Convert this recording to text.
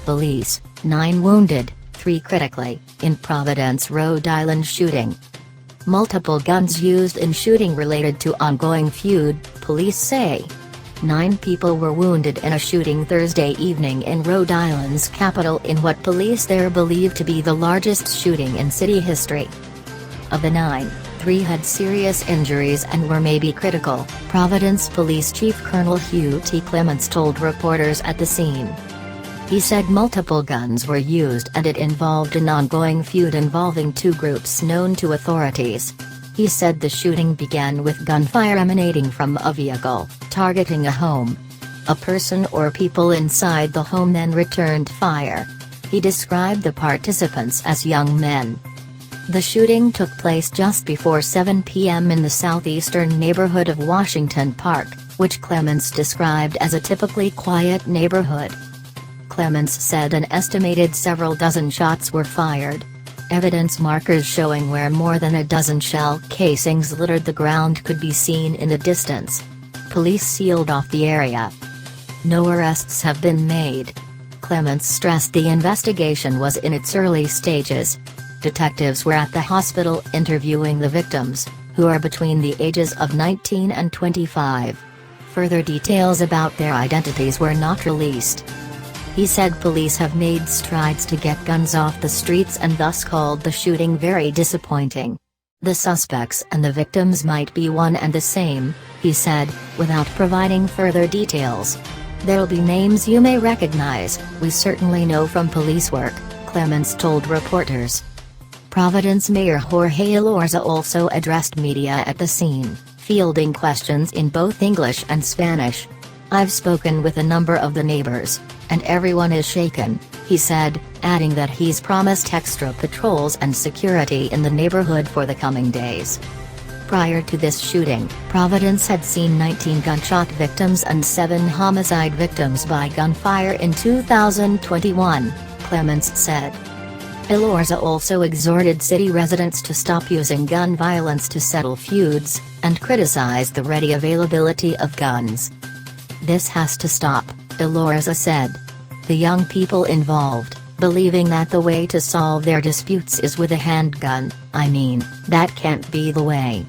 police, 9 wounded, 3 critically, in Providence, Rhode Island shooting. Multiple guns used in shooting related to ongoing feud, police say. 9 people were wounded in a shooting Thursday evening in Rhode Island's capital in what police there believe to be the largest shooting in city history. Of the 9, 3 had serious injuries and were maybe critical, Providence Police Chief Col Hugh T. Clements told reporters at the scene. He said multiple guns were used and it involved an ongoing feud involving 2 groups known to authorities. He said the shooting began with gunfire emanating from a vehicle, targeting a home. A person or people inside the home then returned fire. He described the participants as young men. The shooting took place just before 7 p.m. in the southeastern neighborhood of Washington Park, which Clements described as a typically quiet neighborhood. Clements said an estimated several dozen shots were fired. Evidence markers showing where more than a dozen shell casings littered the ground could be seen in the distance. Police sealed off the area. No arrests have been made. Clements stressed the investigation was in its early stages. Detectives were at the hospital interviewing the victims, who are between the ages of 19 and 25. Further details about their identities were not released. He said police have made strides to get guns off the streets and thus called the shooting very disappointing. The suspects and the victims might be one and the same, he said, without providing further details. There'll be names you may recognize, we certainly know from police work, Clements told reporters. Providence Mayor Jorge Elorza also addressed media at the scene, fielding questions in both English and Spanish. I've spoken with a number of the neighbors, and everyone is shaken, he said, adding that he's promised extra patrols and security in the neighborhood for the coming days. Prior to this shooting, Providence had seen 19 gunshot victims and 7 homicide victims by gunfire in 2021, Clements said. Elorza also exhorted city residents to stop using gun violence to settle feuds, and criticized the ready availability of guns. This has to stop, Elorza said. The young people involved, believing that the way to solve their disputes is with a handgun, I mean, that can't be the way.